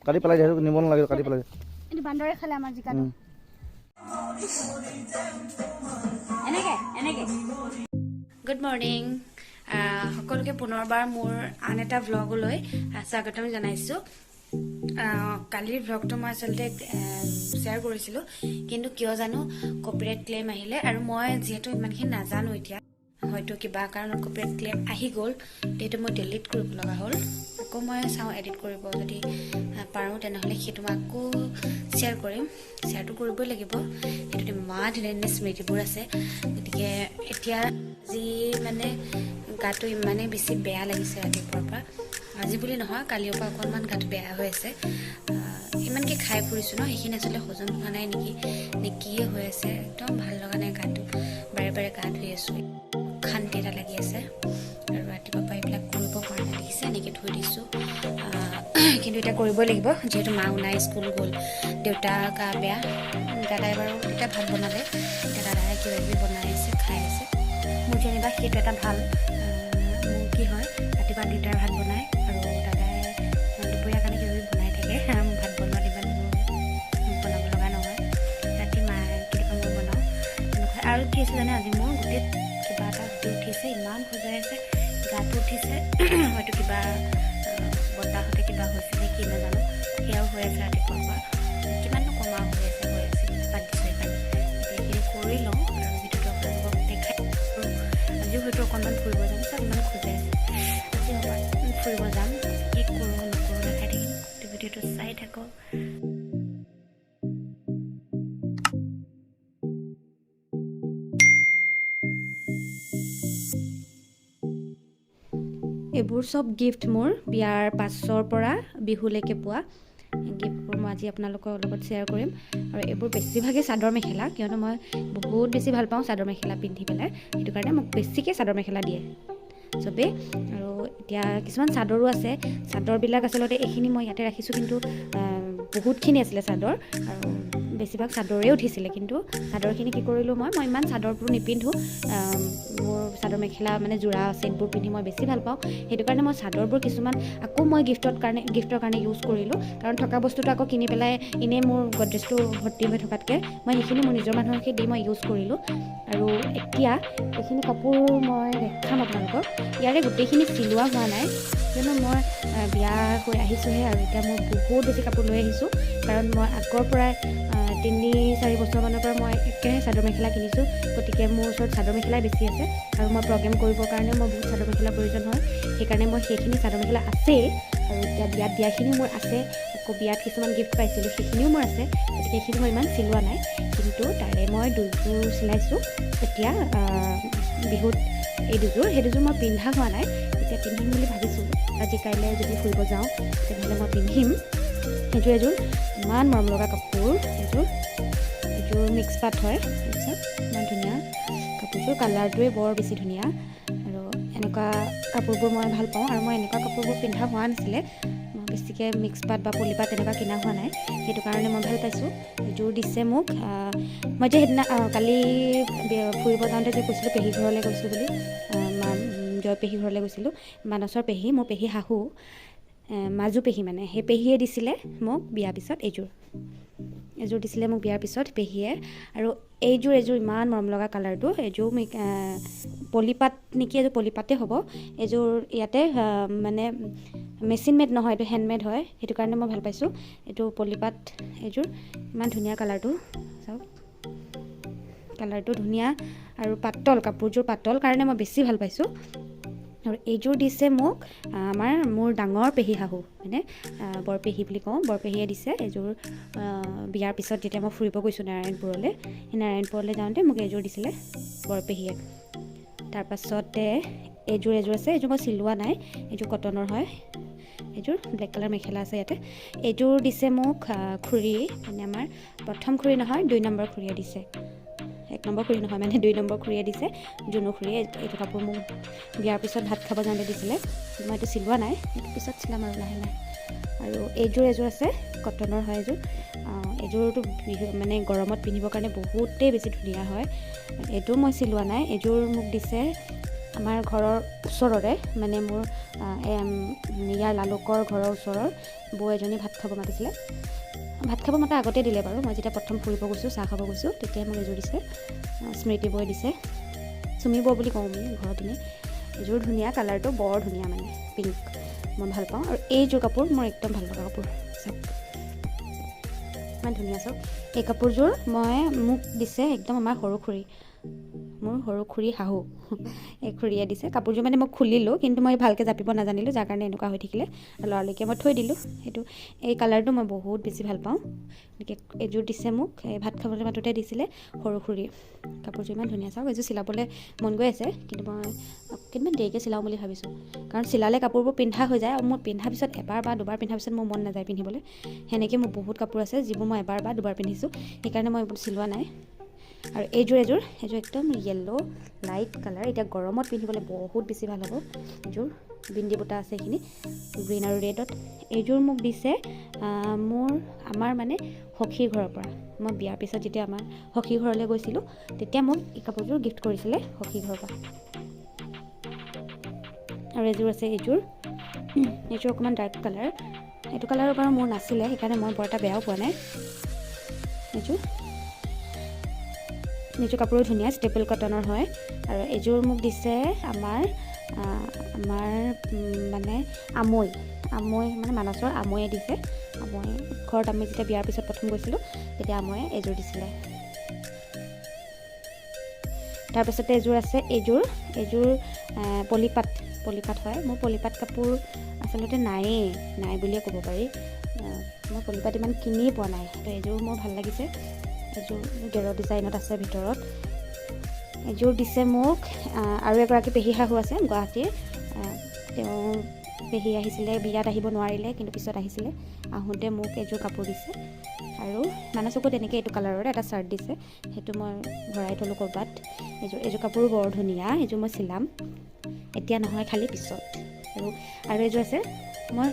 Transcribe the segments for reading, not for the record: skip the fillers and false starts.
কাটি পেলাই দিয়ে, নিব নালাগে, কাটি পেলাই দিয়ে। এইটো বান্দৰে খালে আমাৰ জিকাটো। এনেকে গুড মৰ্ণিং সকলোকে পুনৰবাৰ মোৰ আন এটা ভ্লগলৈ স্বাগতম জনাইছোঁ। কালিৰ ভ্লগটো মই আচলতে শ্বেয়াৰ কৰিছিলোঁ, কিন্তু কিয় জানো কপিৰাইট ক্লেইম আহিলে, আৰু মই যিহেতু ইমানখিনি নাজানো, এতিয়া হয়তো কিবা কাৰণত কপিৰাইট ক্লেইম আহি গ'ল, সেইটো মই ডিলিট কৰিব লগা হ'ল। আকৌ মই চাওঁ এডিট কৰিব, যদি পাৰোঁ তেনেহ'লে সেইটো মই আকৌ শ্বেয়াৰ কৰিম। শ্বেয়াৰটো কৰিবই লাগিব, সেইটোত ইমান ধুনীয়া ধুনীয়া স্মৃতিবোৰ আছে। গতিকে এতিয়া যি মানে গাটো ইমানেই বেছি বেয়া লাগিছে ৰাতিপুৱাৰ পৰা, আজি বুলি নহয় কালিৰ পৰা অকণমান গাটো বেয়া হৈ আছে। ইমানকৈ খাই ফুৰিছোঁ ন, সেইখিনি আচলতে হজম হোৱা নাই নেকি, নে কিয়ে হৈ আছে, একদম ভাল লগা নাই গাটো। বাৰে বাৰে গা ধুই আছোঁ, শান্তি এটা লাগি আছে। আৰু ৰাতিপুৱাৰ পৰা এইবিলাক কৰিব পৰা নাই, দেখিছে এনেকৈ ধুই দিছোঁ। কিন্তু এতিয়া কৰিবই লাগিব, যিহেতু মাও নাই, স্কুল গ'ল, দেউতা গা বেয়া। দাদাই বাৰু এতিয়া ভাত বনালে, এতিয়া দাদাই কিবা কিবি বনাই আছে, খাই আছে। মোৰ যেনিবা সেইটো এটা ভাল, মোৰ কি হয় ৰাতিপুৱা দেউতাই ভাত বনায় আৰু দাদাই দুপৰীয়াৰ কাৰণে কিবা কিবি বনাই থাকে। ভাত বনোৱা ইমান বনাব লগা নহয়, ৰাতি মায়ে কেতিয়াবা মই বনাওঁ তেনেকুৱা। আৰু কি আছে জানে, আজি মোৰ গোটেই কিবা এটা উঠিছে, ইমান খজুৱাই আছে, গাটো উঠিছে। হয়তো কিবা বতাহতে কিবা হৈছিলে কি নাজানো, সেয়াও হৈ আছে ৰাতিপুৱাৰ পৰা। কিমাননো কমা হৈ আছে বাদ দিছোঁ সেইকাৰণে এইখিনি কৰি লওঁ আৰু ভিডিঅ'টো আপোনালোকক দেখাই। আজিও হয়তো অকণমান ফুৰিব যাম, চব ইমান খোজাই আছে। আজি অকণমান ফুৰিব যাম, কি কৰোঁ নকৰোঁ দেখাই থাকিম, ভিডিঅ'টো চাই থাকক। এইবোৰ চব গিফ্ট মোৰ বিয়াৰ পাছৰ পৰা বিহুলৈকে পোৱা গিফ্টবোৰ মই আজি আপোনালোকৰ লগত শ্বেয়াৰ কৰিম। আৰু এইবোৰ বেছিভাগে চাদৰ মেখেলা, কিয়নো মই বহুত বেছি ভাল পাওঁ চাদৰ মেখেলা পিন্ধি পেলাই, সেইটো কাৰণে মোক বেছিকৈ চাদৰ মেখেলা দিয়ে চবেই। আৰু এতিয়া কিছুমান চাদৰো আছে, চাদৰবিলাক আচলতে এইখিনি মই ইয়াতে ৰাখিছোঁ, কিন্তু বহুতখিনি আছিলে চাদৰ, আৰু বেছিভাগ চাদৰেই উঠিছিলে। কিন্তু চাদৰখিনি কি কৰিলোঁ, মই ইমান চাদৰবোৰ নিপিন্ধোঁ, মোৰ চাদৰ মেখেলা মানে যোৰা ছেটবোৰ পিন্ধি মই বেছি ভাল পাওঁ। সেইটো কাৰণে মই চাদৰবোৰ কিছুমান আকৌ মই গিফ্টৰ কাৰণে ইউজ কৰিলোঁ, কাৰণ থকা বস্তুটো আকৌ কিনি পেলাই এনেই মোৰ গড্ৰেজটো ভৰ্তি হৈ থকাতকৈ মই সেইখিনি মোৰ নিজৰ মানুহকে দি মই ইউজ কৰিলোঁ। আৰু এতিয়া এইখিনি কাপোৰ মই দেখাম আপোনালোকক। ইয়াৰে গোটেইখিনি চিলোৱা হোৱা নাই, কিয়নো মই বিয়া হৈ আহিছোঁহে, আৰু এতিয়া মই বহুত বেছি কাপোৰ লৈ আহিছোঁ, কাৰণ মই আগৰ পৰাই 3-4 বছৰমানৰ পৰা মই একেৰাহে চাদৰ মেখেলা কিনিছোঁ। গতিকে মোৰ ওচৰত চাদৰ মেখেলাই বেছি আছে, আৰু মই প্ৰগ্ৰেম কৰিবৰ কাৰণেও মই বহুত চাদৰ মেখেলাৰ প্ৰয়োজন হয়, সেইকাৰণে মই সেইখিনি চাদৰ মেখেলা আছেই। আৰু এতিয়া বিয়াত দিয়াখিনিও মোৰ আছে, আকৌ বিয়াত কিছুমান গিফ্ট পাইছিলোঁ সেইখিনিও মোৰ আছে। গতিকে সেইখিনি মই ইমান চিলোৱা নাই, কিন্তু তাৰে মই 2যোৰ চিলাইছোঁ এতিয়া বিহুত। এই দুযোৰ, সেই দুযোৰ মই পিন্ধা হোৱা নাই, এতিয়া পিন্ধিম বুলি ভাবিছোঁ। আজি কাইলৈ যদি ফুৰিব যাওঁ তেনেহ'লে মই পিন্ধিম। সেইযোৰ এযোৰ ইমান মৰম লগা কাপোৰ, এইযোৰ মিক্স পাট হয়, তাৰপিছত ইমান ধুনীয়া কাপোৰযোৰ, কালাৰটোৱে বৰ বেছি ধুনীয়া। আৰু এনেকুৱা কাপোৰবোৰ মই ভাল পাওঁ, আৰু মই এনেকুৱা কাপোৰবোৰ পিন্ধা হোৱা নাছিলে, মই বেছিকৈ মিক্স পাট বা পলিপাট তেনেকুৱা কিনা হোৱা নাই, সেইটো কাৰণে মই ভাল পাইছোঁ। এইযোৰ দিছে মোক, মই যে সেইদিনা কালি ফুৰিব যাওঁতে যে কৈছিলোঁ পেহী ঘৰলৈ গৈছোঁ বুলি, জয় পেহী ঘৰলৈ গৈছিলোঁ, মানসৰ পেহী, মোৰ পেহী শাহু, মাজু পেহী মানে, সেই পেহীয়ে দিছিলে মোক বিয়াৰ পিছত এযোৰ দিছিলে মোক বিয়াৰ পিছত পেহীয়ে। আৰু এযোৰ ইমান মৰম লগা কালাৰটো, এইযোৰ পলিপাট নেকি, এইযোৰ পলিপাতে হ'ব। এইযোৰ ইয়াতে মানে মেচিন মেড নহয়, এইটো হেণ্ডমেড হয়, সেইটো কাৰণে মই ভাল পাইছোঁ। এইটো পলিপাট, এইযোৰ ইমান ধুনীয়া কালাৰটো, চাওক কালাৰটো ধুনীয়া, আৰু পাতল, কাপোৰযোৰ পাতল কাৰণে মই বেছি ভাল পাইছোঁ। আৰু এইযোৰ দিছে মোক মোৰ ডাঙৰ পেহী শাহু, মানে বৰপেহী বুলি কওঁ, বৰপেহীয়ে দিছে এইযোৰ। বিয়াৰ পিছত যেতিয়া মই ফুৰিব গৈছোঁ নাৰায়ণপুৰলৈ, সেই নাৰায়ণপুৰলৈ যাওঁতে মোক এইযোৰ দিছিলে বৰপেহীয়ে। তাৰপাছতে এইযোৰ আছে, এইযোৰ মই চিলোৱা নাই, এইযোৰ কটনৰ হয়, এইযোৰ ব্লেক কালাৰ মেখেলা আছে ইয়াতে। এইযোৰ দিছে মোক খুৰী, মানে আমাৰ প্ৰথম খুৰী নহয়, 2 নম্বৰ খুৰীয়ে দিছে। 1 নম্বৰ খুৰী নহয়, মানে 2 নম্বৰ খুৰীয়ে দিছে, জুনু খুৰীয়ে। এইটো কাপোৰ মোক বিয়াৰ পিছত ভাত খাব যাওঁতে দিছিলে, মই এইটো চিলোৱা নাই, এইটো পিছত চিলাম আৰু লাহে লাহে। আৰু এইযোৰ আছে কটনৰ হয়, এইযোৰটো মানে গৰমত পিন্ধিবৰ কাৰণে বহুতেই বেছি ধুনীয়া হয়, এইটো মই চিলোৱা নাই। এইযোৰ মোক দিছে আমাৰ ঘৰৰ ওচৰৰে মানে মোৰ ইয়াৰ লালুকৰ ঘৰৰ ওচৰৰ বৌ এজনী ভাত খাব মাতিছিলে। ভাত খাব মাতা আগতে দিলে বাৰু, মই যেতিয়া প্ৰথম ফুৰিব গৈছোঁ, চাহ খাব গৈছোঁ, তেতিয়াই মোক এযোৰ দিছে। স্মৃতি বৌয়ে দিছে, চুমি বৌ বুলি কওঁ আমি ঘৰত এনেই। এযোৰ ধুনীয়া, কালাৰটো বৰ ধুনীয়া মানে পিংক, মই ভাল পাওঁ। আৰু এইযোৰ কাপোৰ মোৰ একদম ভাল লগা কাপোৰ, চাওক ইমান ধুনীয়া। চাওক এই কাপোৰযোৰ মোক দিছে একদম আমাৰ মোৰ সৰু খুৰী শাহু এই খুৰীয়ে দিছে। কাপোৰযোৰ মানে মই খুলিলোঁ, কিন্তু মই ভালকৈ জাপিব নাজানিলোঁ, যাৰ কাৰণে এনেকুৱা হৈ থাকিলে। লৰালৰিকৈ মই থৈ দিলোঁ। এই কালাৰটো মই বহুত বেছি ভাল পাওঁ, গতিকে এইযোৰ দিছে মোক। ভাত খাবলৈ মাতোঁতে দিছিলে সৰু খুৰী। কাপোৰযোৰ ইমান ধুনীয়া। চাওক এইযোৰ চিলাবলৈ মন গৈ আছে, কিন্তু মই কেইদিনমান দেৰিকৈ চিলাওঁ বুলি ভাবিছোঁ, কাৰণ চিলালে কাপোৰবোৰ পিন্ধা হৈ যায়, আৰু মোৰ পিন্ধাৰ পিছত এবাৰ বা দুবাৰ পিন্ধাৰ পিছত মোৰ মন নাযায় পিন্ধিবলৈ। সেনেকৈ মোৰ বহুত কাপোৰ আছে যিবোৰ মই এবাৰ বা দুবাৰ পিন্ধিছোঁ, সেইকাৰণে মই এইবোৰ চিলোৱা নাই। আৰু এইযোৰ একদম য়েল্ল' লাইট কালাৰ, এতিয়া গৰমত পিন্ধিবলৈ বহুত বেছি ভাল হ'ব। এইযোৰ বিন্দি বুটা আছে, এইখিনি গ্ৰীণ আৰু ৰেডত। এইযোৰ মোক দিছে আমাৰ মানে সখীৰ ঘৰৰ পৰা। মই বিয়াৰ পিছত যেতিয়া আমাৰ সখীৰ ঘৰলৈ গৈছিলোঁ, তেতিয়া মোক এই কাপোৰযোৰ গিফ্ট কৰিছিলে সখীৰ ঘৰৰ পৰা। আৰু এইযোৰ আছে, এইযোৰ অকণমান ডাৰ্ক কালাৰ। এইটো কালাৰৰ বাৰু মোৰ নাছিলে, সেইকাৰণে মই বৰ এটা বেয়াও পোৱা নাই। এইযোৰ কাপোৰো ধুনীয়া, ষ্টেপল কটনৰ হয়। আৰু এইযোৰ মোক দিছে আমাৰ মানে আমৈ মানে মানসৰ আমৈয়ে দিছে। আমৈ ঘৰত আমি যেতিয়া বিয়াৰ পিছত প্ৰথম গৈছিলোঁ, তেতিয়া আমৈয়ে এইযোৰ দিছিলে। তাৰপিছতে এইযোৰ আছে, এইযোৰ পলিপাট হয়। মোৰ পলিপাট কাপোৰ আচলতে নাই বুলিয়ে ক'ব পাৰি। মই পলিপাট ইমান কিনি পোৱা নাই, তো এইযোৰ মোৰ ভাল লাগিছে। এইযোৰ গেৰ ডিজাইনত আছে ভিতৰত। এইযোৰ দিছে মোক আৰু এগৰাকী পেহী শাহু আছে গুৱাহাটীৰ। তেওঁ পেহী আহিছিলে, বিয়াত আহিব নোৱাৰিলে, কিন্তু পিছত আহিছিলে। আহোঁতে মোক এইযোৰ কাপোৰ দিছে। আৰু মানসকো তেনেকৈ এইটো কালাৰৰে এটা চাৰ্ট দিছে, সেইটো মই ভৰাই থ'লোঁ ক'ৰবাত। এইযোৰ কাপোৰো বৰ ধুনীয়া। এইযোৰ মই চিলাম, এতিয়া নহয়, খালী পিছত। আৰু এইযোৰ আছে, মই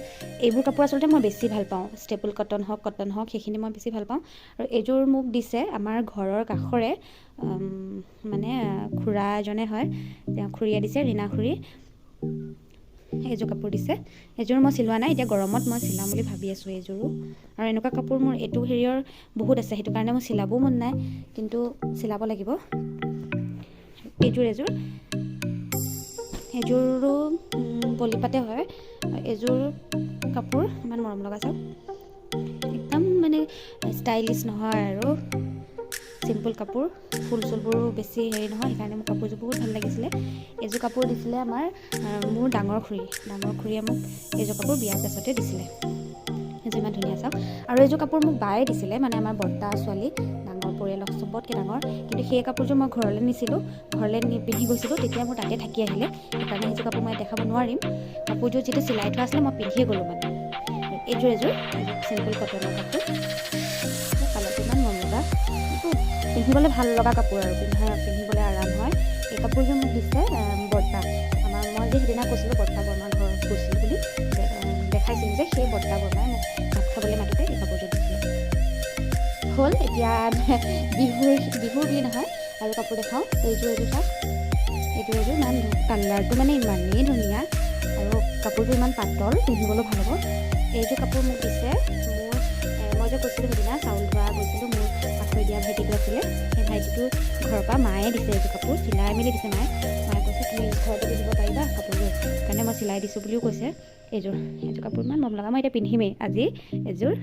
এইবোৰ কাপোৰ আচলতে মই বেছি ভাল পাওঁ। ষ্টেপল কটন হওক সেইখিনি মই বেছি ভাল পাওঁ। আৰু এইযোৰ মোক দিছে আমাৰ ঘৰৰ কাষৰে মানে খুৰা এজনে হয়, তেওঁ খুৰীয়ে দিছে, ৰীণা খুৰী। এইযোৰ কাপোৰ দিছে। এইযোৰ মই চিলোৱা নাই, এতিয়া গৰমত মই চিলাম বুলি ভাবি আছোঁ এইযোৰো। আৰু এনেকুৱা কাপোৰ মোৰ এইটো হেৰিয়ৰ বহুত আছে, সেইটো কাৰণে মোৰ চিলাবও মন নাই, কিন্তু চিলাব লাগিব। এইযোৰো পলিপাতে হয়। এইযোৰ কাপোৰ ইমান মৰম লগা। চাওক একদম মানে ষ্টাইলিছ নহয় আৰু চিম্পুল কাপোৰ, ফুল চুলবোৰো বেছি হেৰি নহয়, সেইকাৰণে মোক কাপোৰযোৰ বহুত ভাল লাগিছিলে। এইযোৰ কাপোৰ দিছিলে মোৰ ডাঙৰ খুৰীয়ে মোক এইযোৰ কাপোৰ বিয়াৰ পাছতে দিছিলে। এইযোৰ ইমান ধুনীয়া। চাওক আৰু এইযোৰ কাপোৰ মোক বায়ে দিছিলে, মানে আমাৰ বৰ্তা ছোৱালী, ডাঙৰ পৰিয়ালৰ চবতকৈ ডাঙৰ। কিন্তু সেই কাপোৰযোৰ মই ঘৰলৈ নিছিলোঁ, পিন্ধি গৈছিলোঁ, তেতিয়া মোৰ তাতে থাকি আহিলে, সেইকাৰণে এইযোৰ কাপোৰ মই দেখাব নোৱাৰিম। কাপোৰযোৰ যিটো চিলাই থোৱা আছিলে, মই পিন্ধিয়ে গ'লোঁ মানে। এইযোৰ চিম্পুল কটনৰ কাপোৰ, কালাৰটো ইমান মৰম লগা, পিন্ধিবলৈ ভাল লগা কাপোৰ আৰু পিন্ধিবলৈ আৰাম হয়। এই কাপোৰযোৰ মোক দিছে বৰ্তা। মই যে সেইদিনা কৈছিলোঁ বৰ্তা বৰমাৰ ঘৰত গৈছিলোঁ বুলি, দেখাইছিলোঁ যে, সেই বৰ্তা বৰমাই মোক ভাত খাবলৈ মাতোঁতে এই কাপোৰযোৰ দিছিলে। হ'ল এতিয়া বিহুৰ বুলি নহয় আৰু কাপোৰ দেখাওঁ। এইযোৰ চাওক, এইযোৰ ইমান কালাৰটো মানে ইমানেই ধুনীয়া, আৰু কাপোৰযোৰ ইমান পাতল, পিন্ধিবলৈ ভাল হ'ব। এইযোৰ কাপোৰ মোক দিছে মই যে কৈছিলোঁ সেইদিনা চাউল ধোৱা গৈছিলোঁ, মোৰ আখৈ দিয়া ভাইটিটো আছিলে, সেই ভাইটিটোৰ ঘৰৰ পৰা মায়ে দিছে এইযোৰ কাপোৰ, চিলাই মেলি দিছে মায়ে কৈছে তুমি ঘৰতে পিন্ধিব পাৰিবা কাপোৰযোৰ, সেইকাৰণে মই চিলাই দিছোঁ বুলিও কৈছে। এইযোৰ কাপোৰ ইমান মৰম লগা, মই এতিয়া পিন্ধিমেই আজি। এইযোৰ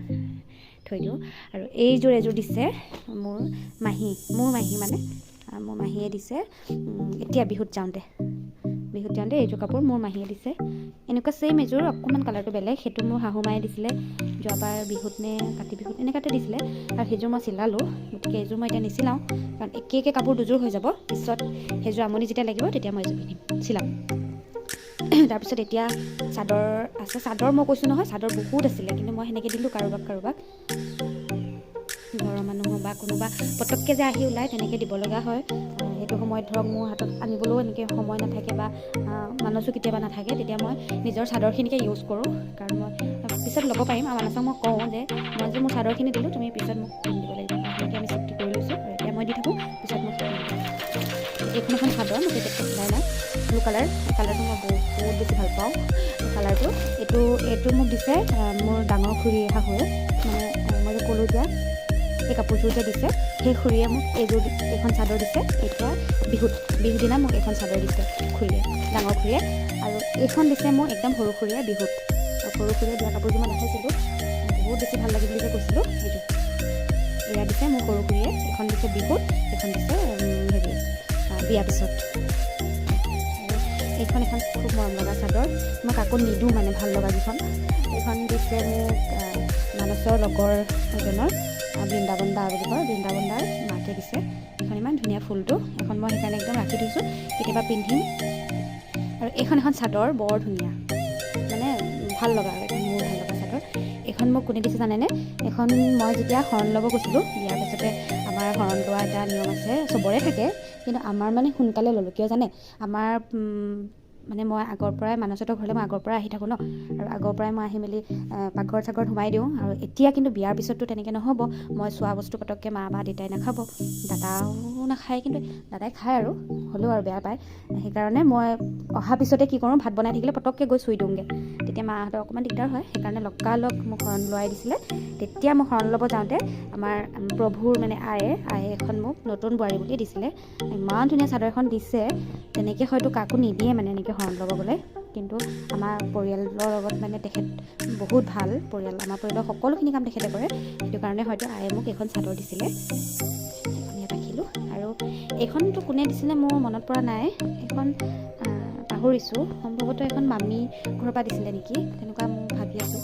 থৈ দিওঁ। আৰু এইযোৰ দিছে মোৰ মাহীয়ে দিছে এতিয়া বিহুত যাওঁতে এইযোৰ কাপোৰ মোৰ মাহীয়ে দিছে। এনেকুৱা ছেইম এইযোৰ, অকণমান কালাৰটো বেলেগ, সেইটো মোৰ শাহু মায়ে দিছিলে যোৱাবাৰ বিহুত নে কাতি বিহুত এনেকুৱাতে দিছিলে। আৰু সেইযোৰ মই চিলালোঁ, গতিকে এইযোৰ মই এতিয়া নিচিলাওঁ, কাৰণ একে কাপোৰ দুযোৰ হৈ যাব। পিছত সেইযোৰ আমনি যেতিয়া লাগিব, তেতিয়া মই এইযোৰ পিন্ধিম, চিলাম। তাৰপিছত এতিয়া চাদৰ আছে। চাদৰ মই কৈছোঁ নহয়, চাদৰ বহুত আছিলে, কিন্তু মই সেনেকৈ দিলোঁ কাৰোবাক ঘৰৰ মানুহ বা কোনোবা পটককৈ যে আহি ওলায়, তেনেকৈ দিব লগা হয়। সেইটো সময়ত ধৰক মোৰ হাতত আনিবলৈও এনেকৈ সময় নাথাকে, বা মানুহো কেতিয়াবা নাথাকে, তেতিয়া মই নিজৰ চাদৰখিনিকে ইউজ কৰোঁ, কাৰণ মই পিছত ল'ব পাৰিম। আৰু মানুহক মই কওঁ যে মই যে মোৰ চাদৰখিনি দিলোঁ, তুমি পিছত মোক দিব লাগিব, সেনেকৈ আমি চুক্তি কৰি লৈছোঁ। আৰু এতিয়া মই দি থাকোঁ, পিছত মোক এইখন চাদৰ মই তেতিয়া চিলাই লওঁ। ব্লু কালাৰ, এই কালাৰটো মই বহুত বেছি ভাল পাওঁ। এই কালাৰটো এইটো মোক দিছে মোৰ ডাঙৰ খুৰী শাহুৱে, মানে মই যে ক'লোঁ যে এই কাপোৰযোৰ যে দিছে, সেই খুৰীয়ে মোক এইখন চাদৰ দিছে। এতিয়া বিহুৰ দিনা মোক এইখন চাদৰ দিছে খুৰীয়ে, ডাঙৰ খুৰীয়ে। আৰু এইখন দিছে মোক একদম সৰু খুৰীয়ে বিহুত। সৰু খুৰীয়ে দিয়া কাপোৰযোৰ মই দেখাইছিলোঁ, বহুত বেছি ভাল লাগে বুলি যে কৈছিলোঁ, এইটো এয়া দিছে মোৰ সৰু খুৰীয়ে। এইখন দিছে বিহুত, এইখন দিছে বিয়াৰ পিছত। এইখন খুব মৰম লগা চাদৰ, মই কাকো নিদিওঁ মানে ভাল লগা কেইখন। এইখন দিছে মোক মানসৰ লগৰ এজনৰ, বৃন্দাবন দা বুলি কয়, বৃন্দাবন দাৰ মাকে দিছে। এইখন ইমান ধুনীয়া ফুলটো, এখন মই সেইকাৰণে একদম ৰাখি থৈছোঁ, কেতিয়াবা পিন্ধিম। আৰু এইখন চাদৰ বৰ ধুনীয়া, মানে ভাল লগা, এইখন মোৰ ভাল লগা চাদৰ। এইখন মোক কোনে দিছে জানেনে? এইখন মই যেতিয়া শৰণ ল'ব গৈছিলোঁ, বিয়াৰ পিছতে আমাৰ শৰণ লোৱা এটা নিয়ম আছে, চবৰে থাকে, কিন্তু আমাৰ মানে সোনকালে ল'লোঁ। কিয় জানে? আমাৰ মানে মই আগৰ পৰাই মানসহঁতৰ ঘৰলৈ মই আগৰ পৰাই আহি থাকোঁ ন, আৰু আগৰ পৰাই মই আহি মেলি পাকঘৰত সোমাই দিওঁ। আৰু এতিয়া কিন্তু বিয়াৰ পিছততো তেনেকৈ নহ'ব, মই চোৱা বস্তু পটককৈ মা বা দেউতাই নাখাব, দাদাও নাখায়, কিন্তু দাদাই খায় আৰু হ'লেও আৰু বেয়া পায়। সেইকাৰণে মই অহাৰ পিছতে কি কৰোঁ, ভাত বনাই থাকিলে পটককৈ গৈ চুই দিওঁগৈ, তেতিয়া মাহঁতৰ অকণমান দিগদাৰ হয়। সেইকাৰণে লগালগ মোক শৰণ লোৱাই দিছিলে। তেতিয়া মই শৰণ ল'ব যাওঁতে আমাৰ প্ৰভুৰ মানে আয়ে এখন মোক নতুন বোৱাৰী বুলি দিছিলে। ইমান ধুনীয়া চাদৰ এখন দিছে, তেনেকৈ হয়তো কাকো নিদিয়ে মানে এনেকৈ শৰণ ল'ব গ'লে। কিন্তু আমাৰ পৰিয়ালৰ লগত মানে তেখেত বহুত ভাল পৰিয়াল, আমাৰ পৰিয়ালৰ সকলোখিনি কাম তেখেতে কৰে, সেইটো কাৰণে হয়তো আয়ে মোক এইখন চাদৰ দিছিলে। এইখন ইয়াত ৰাখিলোঁ। আৰু এইখনটো কোনে দিছিলে মোৰ মনত পৰা নাই, এইখন পাহৰিছোঁ, সম্ভৱতঃ এখন মামী ঘৰৰ পৰা দিছিলে নেকি, তেনেকুৱা মই ভাবি আছোঁ।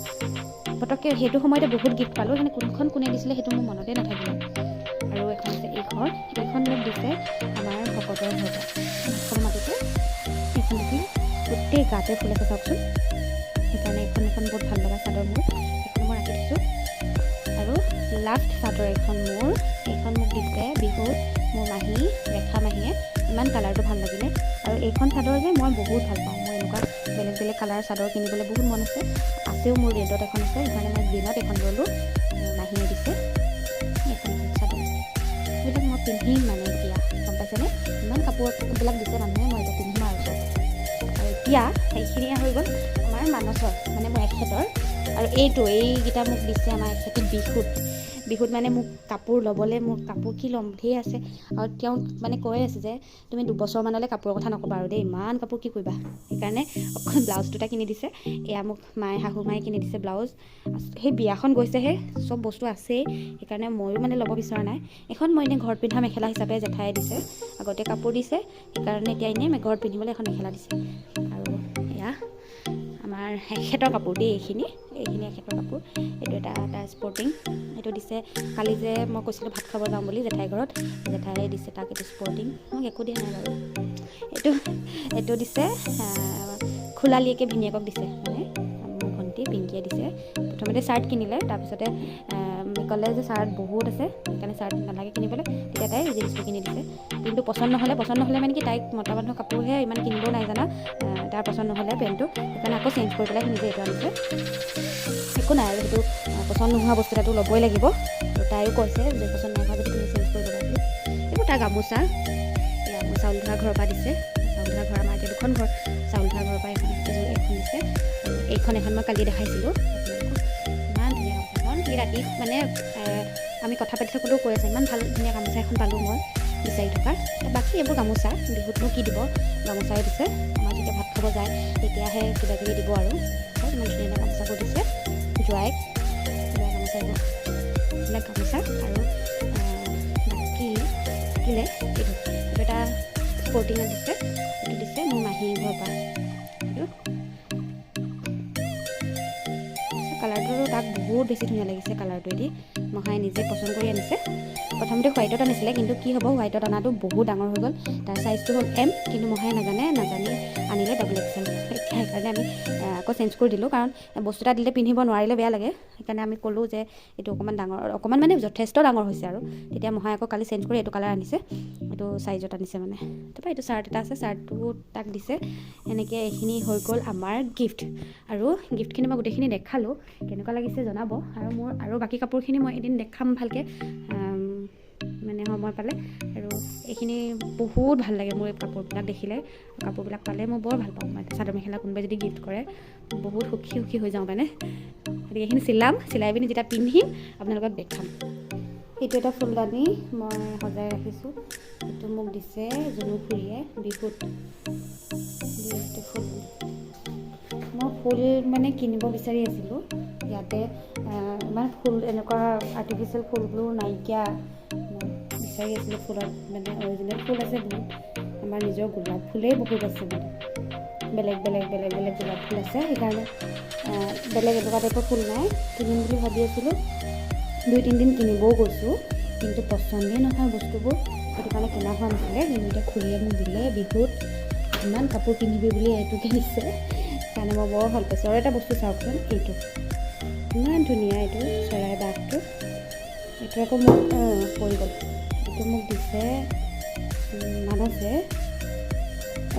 পটককৈ সেইটো সময়তে বহুত গিফ্ট পালোঁ, মানে কোনখন কোনে দিছিলে সেইটো মোৰ মনতে নাথাকিলে। আৰু এখন আছে এইখন মোক দিছে আমাৰ ভকতৰ ঘৰৰ পৰা, মাছৰ মাটিতে। এইখন দেখি গোটেই গাতে ফুল আছে চাওকচোন, সেইকাৰণে এইখন বহুত ভাল লগা চাদৰ মোৰ, এইখন মই ৰাখি দিছোঁ। আৰু লাষ্ট চাদৰ এইখন মোক দিছে বিহুত মোৰ মাহী, ৰেখা মাহীয়ে। ইমান কালাৰটো ভাল লাগিলে, আৰু এইখন চাদৰ যে মই বহুত ভাল পাওঁ। মই এনেকুৱা বেলেগ কালাৰ চাদৰ কিনিবলৈ বহুত মন আছেও, মোৰ ৰেডত এখন আছে, সেইকাৰণে মই গ্ৰীণত এখন ল'লোঁ, মাহীয়ে দিছে। এইখন চাদৰ এইবিলাক মই পিন্ধিম মানে এতিয়া, গম পাইছেনে? ইমান কাপোৰবিলাক দিছে মানুহে, মই এতিয়া পিন্ধিম আৰু এতিয়া সেইখিনিয়ে হৈ গ'ল আমাৰ মানসৰ, মানে মোৰ এখেতৰ। আৰু এইকেইটা মোক দিছে আমাৰ এখেতে বিহুত মানে মোক কাপোৰ ল'বলৈ, মোৰ কাপোৰ কি ল'ম ধেৰ আছে। আৰু তেওঁ মানে কৈ আছে যে তুমি 2 বছৰমানলৈ কাপোৰৰ কথা নক'বা আৰু দেই, ইমান কাপোৰ কি কৰিবা। সেইকাৰণে অকল ব্লাউজ দুটা কিনি দিছে। এয়া মোক শাহু মায়ে কিনি দিছে ব্লাউজ। সেই বিয়াখন গৈছেহে, চব বস্তু আছেই, সেইকাৰণে ময়ো মানে ল'ব বিচৰা নাই। এখন মই এনেই ঘৰত পিন্ধা মেখেলা হিচাপে জেঠাই দিছে, আগতে কাপোৰ দিছে, সেইকাৰণে এতিয়া এনেই ঘৰত পিন্ধিবলৈ এখন মেখেলা দিছে। আৰু এয়া আমাৰ এখেতৰ কাপোৰ দেই, এইখিনি এখেতৰ কাপোৰ। এইটো এটা স্পৰ্টিং, এইটো দিছে কালি যে মই কৈছিলোঁ ভাত খাব যাওঁ বুলি জেঠাই ঘৰত, জেঠাই দিছে তাক এইটো স্পৰ্টিং, মোক একো দিয়া নাই বাৰু। এইটো দিছে খোলালিয়েকে ভিনীয়েকক দিছে, মানে মোৰ ভণ্টি পিংকিয়ে দিছে। প্ৰথমতে চাৰ্ট কিনিলে, তাৰপিছতে ক'লে যে চাৰ্ট বহুত আছে, সেইকাৰণে চাৰ্ট নালাগে কিনিবলৈ, তেতিয়া তাই জিন্সটো কিনি দিছে। কিন্তু পচন্দ নহ'লে মানে কি তাইক মতা মানুহৰ কাপোৰহে ইমান কিনিবও নাই জানা, তাৰ পচন্দ নহ'লে পেণ্টটো, সেইকাৰণে আকৌ চেঞ্জ কৰি পেলাই নিজে এইটো আনিছে। একো নাই আৰু, সেইটো পচন্দ নোহোৱা বস্তু এটাতো ল'বই লাগিব। তাইও কৈছে যে পচন্দ নোহোৱা যদি তুমি চেঞ্জ কৰি ল'বা বুলি। এইবোৰ তাৰ গামোচা, এয়া মোৰ চাউল ধৰা ঘৰৰ পৰা দিছে, চাউল ধৰা ঘৰ আমাৰ এতিয়া 2খন ঘৰ, চাউল ধৰা ঘৰৰ পৰা এইখন দিছে। এইখন মই কালি দেখাইছিলোঁ ইমান ধুনীয়া গামোচাখন। সি ৰাতি মানে আমি কথা পাতি থাকোঁতেও কৈ আছে ইমান ভাল ধুনীয়া গামোচা এখন পালোঁ মই বিচাৰি থকা। বাকী এইবোৰ গামোচা বিহুতনো কি দিব, গামোচাই দিছে। আমাৰ যেতিয়া ভাত খাব যায় তেতিয়াহে কিবাকিবি দিব আৰু, ইমান ধুনীয়া গামোচাবোৰ দিছে জোঁৱাইক গামোচা, এইবিলাক গামোচা। আৰু বাকী থাকিলে এইটো এটা স্পৰ্টিঙত দিছে, এইটো দিছে মোৰ মাহীৰ ঘৰৰ পৰা। এইটো কালাৰটো তাক বহুত বেছি ধুনীয়া লাগিছে, কালাৰটো এদি মহাই নিজে পচন্দ কৰি আনিছে। প্ৰথমতে হোৱাইটত আনিছিলে, কিন্তু কি হ'ব হোৱাইটত অনাটো বহুত ডাঙৰ হৈ গ'ল, তাৰ চাইজটো হ'ল M, কিন্তু মহাই নাজানি আনিলে XXL। সেইকাৰণে আমি আকৌ চেঞ্জ কৰি দিলোঁ, কাৰণ বস্তু এটা দিলে পিন্ধিব নোৱাৰিলে বেয়া লাগে। সেইকাৰণে আমি ক'লোঁ যে এইটো অকণমান মানে যথেষ্ট ডাঙৰ হৈছে আৰু। তেতিয়া মহাই আকৌ কালি চেঞ্জ কৰি এইটো কালাৰ আনিছে, এইটো চাইজত আনিছে মানে। তাৰপৰা এইটো চাৰ্ট এটা আছে, চাৰ্টটো তাক দিছে। এনেকৈ এইখিনি হৈ গ'ল আমাৰ গিফ্ট। আৰু গিফ্টখিনি মই গোটেইখিনি দেখালোঁ, কেনেকুৱা লাগিছে জনাব। আৰু মোৰ বাকী কাপোৰখিনি মই এদিন দেখাম ভালকৈ, মানে সময় পালে আৰু এইখিনি বহুত ভাল লাগে মোৰ এই কাপোৰবিলাক দেখিলে কাপোৰবিলাক পালে মই বৰ ভাল পাওঁ মানে চাদৰ মেখেলা কোনোবাই যদি গিফ্ট কৰে বহুত সুখী হৈ যাওঁ মানে গতিকে এইখিনি চিলাই পিনি যেতিয়া পিন্ধিম আপোনালোকক দেখাম এইটো এটা ফুলদানি মই সজাই ৰাখিছোঁ এইটো মোক দিছে জুনু খুৰীয়ে বিহুত ফুল মই ফুল মানে কিনিব বিচাৰি আছিলোঁ ইয়াতে ইমান ফুল এনেকুৱা আৰ্টিফিচিয়েল ফুলবোৰ নাইকিয়া মই বিচাৰি আছিলোঁ ফুলত মানে অৰিজিনেল ফুল আছে বহুত আমাৰ নিজৰ গোলাপ ফুলেই বহুত আছে মানে বেলেগ গোলাপ ফুল আছে সেইকাৰণে বেলেগ এনেকুৱা টাইপৰ ফুল নাই কিনিম বুলি ভাবি আছিলোঁ 2-3 দিন কিনিবও গৈছোঁ কিন্তু পচন্দেই নহয় বস্তুবোৰ সেইটো কাৰণে কিনা হোৱা নাছিলে কিন্তু এতিয়া খুৰীয়ে মোক দিলে বিহুত ইমান কাপোৰ কিনিবি বুলি এইটোকে দিছে সেইকাৰণে মই বৰ ভাল পাইছোঁ আৰু এটা বস্তু চাওকচোন এইটো ইমান ধুনীয়া এইটো চৰাই বাঘটো এইটো আকৌ মোক পৰি গ'ল এইটো মোক দিছে মানছে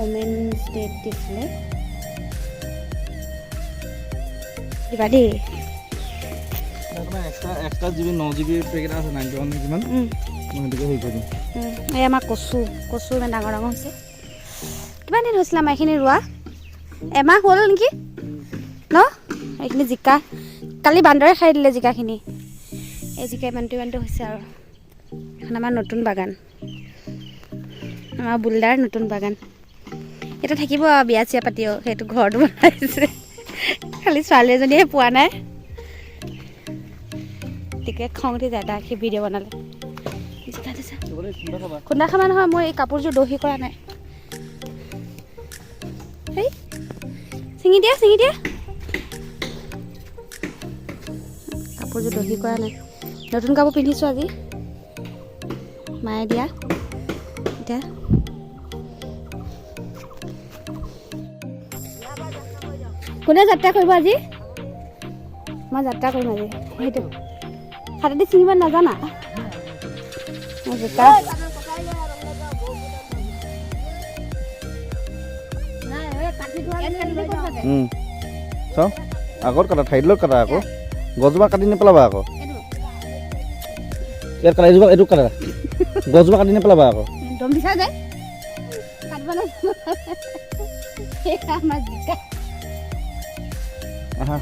ওমেনছ ডেত দিছিলে দিবা দেই এক্সট্ৰা জিবি 9 GB পেকেট আছে 91 কিমান মই সেইটোকে হেৰি কৰি দিম এই আমাৰ কচু ইমান ডাঙৰ হৈছে কিমান দিন হৈছিলে আমাৰ এইখিনি ৰোৱা এমাহ হ'ল নেকি ন এইখিনি জিকা কালি বান্দৰে খাই দিলে জিকাখিনি এই জিকা ইমানটো হৈছে আৰু এখন আমাৰ নতুন বাগান আমাৰ বুলদাৰ নতুন বাগান এটা থাকিব আৰু বিয়া চিয়া পাতিও সেইটো ঘৰটো বনাইছে খালি ছোৱালী এজনীয়ে পোৱা নাই গতিকে খং উঠি যায় তাক সি ভিডিঅ' বনালে খুন্দা খাবা নহয় মই এই কাপোৰযোৰ দহি কৰা নাই হেই ছিঙি দিয়া কাপোৰযোৰ দহি কৰা নাই নতুন কাপোৰ পিন্ধিছোঁ আজি মায়ে দিয়া এতিয়া কোনে যাত্ৰা কৰিব আজি মই যাত্ৰা কৰিম আজি সেইটো হাতেদি ছিঙিব নাজানা জিকা চাওঁ আগত কাটা ঠাইলৈ কাটা আকৌ গছজোপা কাটি নেপেলাবা আকৌ ইয়াত কাটা এইটো কাটা গছজোপা কাটি নেপেলাবা আকৌ দম দিছা যায় কাটিব জিকা আহা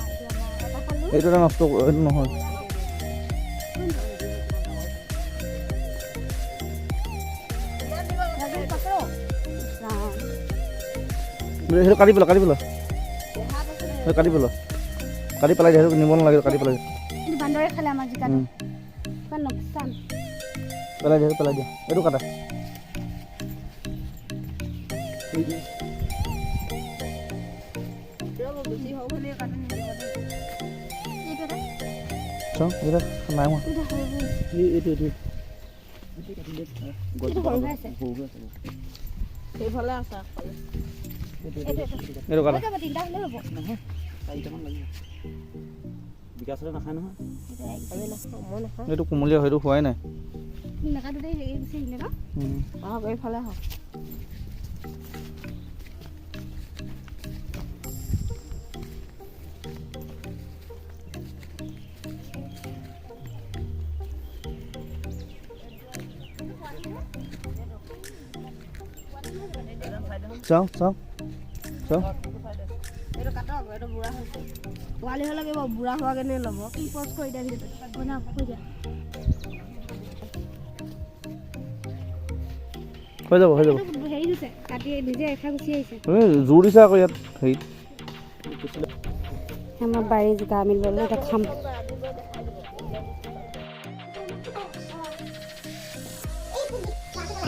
এইটো এটা নষ্ট এইটো নহয় সেইটো কাটি পেলা কাটি পেলাই দিয়ে সেইটো নিব নালাগে কাটি পেলাই বান্দৰে খালে আমাৰ জিকাটো কিমান লোকচান পেলাই দিয়া এইটো কাটা চাওঁ এইটো নাই হোৱা এইটো সেইফালে আছে এইটো কাটা বিকাশলৈ নাখায় নহয় এইটো কোমলীয়া সেইটো হোৱাই নাই এইফালে আহক চাওঁ এইটো কাটক এইটো বুঢ়া হৈছে পোৱালি হ'লে কিবা বুঢ়া হোৱা কেনে ল'ব কি পষ্ট কৰি দিয়া হৈ যাব হেৰি দিছে কাটি নিজে এখা গুচি আহিছে জোৰ দিছে আকৌ ইয়াত হেৰিত আমাৰ বাৰী জিকা আমি ল'লোঁ এতিয়া খাম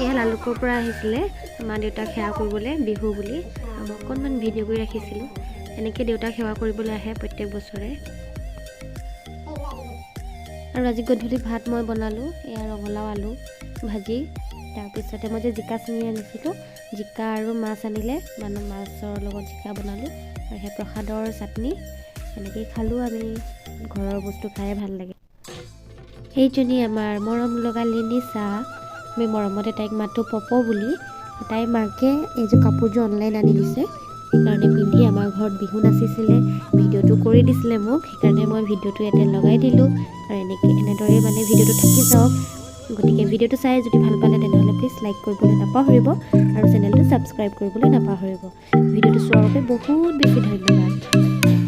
এয়া লালুকৰ পৰা আহিছিলে মা দেউতাক সেৱা কৰিবলৈ বিহু বুলি মই অকণমান ভিডিঅ' কৰি ৰাখিছিলোঁ এনেকৈ দেউতাক সেৱা কৰিবলৈ আহে প্ৰত্যেক বছৰে আৰু আজি গধূলি ভাত মই বনালোঁ এয়া ৰঙালাও আলু ভাজি তাৰপিছতে মই যে জিকা ছিঙি আনিছিলোঁ জিকা আৰু মাছ আনিলে মানে মাছৰ লগত জিকা বনালোঁ আৰু সেই প্ৰসাদৰ চাটনি এনেকেই খালোঁ আমি ঘৰৰ বস্তু খাই ভাল লাগে সেইজনী আমাৰ মৰম লগা লিনিচা আমি মৰমতে তাইক মাতোঁ পপ বুলি তাইৰ মাকে এইযোৰ কাপোৰযোৰ অনলাইন আনি দিছে সেইকাৰণে পিন্ধি আমাৰ ঘৰত বিহু নাচিছিলে ভিডিঅ'টো কৰি দিছিলে মোক সেইকাৰণে মই ভিডিঅ'টো ইয়াতে লগাই দিলোঁ আৰু এনেদৰে মানে ভিডিঅ'টো থাকি যাওক গতিকে ভিডিঅ'টো চাই যদি ভাল পালে তেনেহ'লে প্লিজ লাইক কৰিবলৈ নাপাহৰিব আৰু চেনেলটো ছাবস্ক্ৰাইব কৰিবলৈ নাপাহৰিব। ভিডিঅ'টো চোৱাৰ বাবে বহুত বেছি ধন্যবাদ।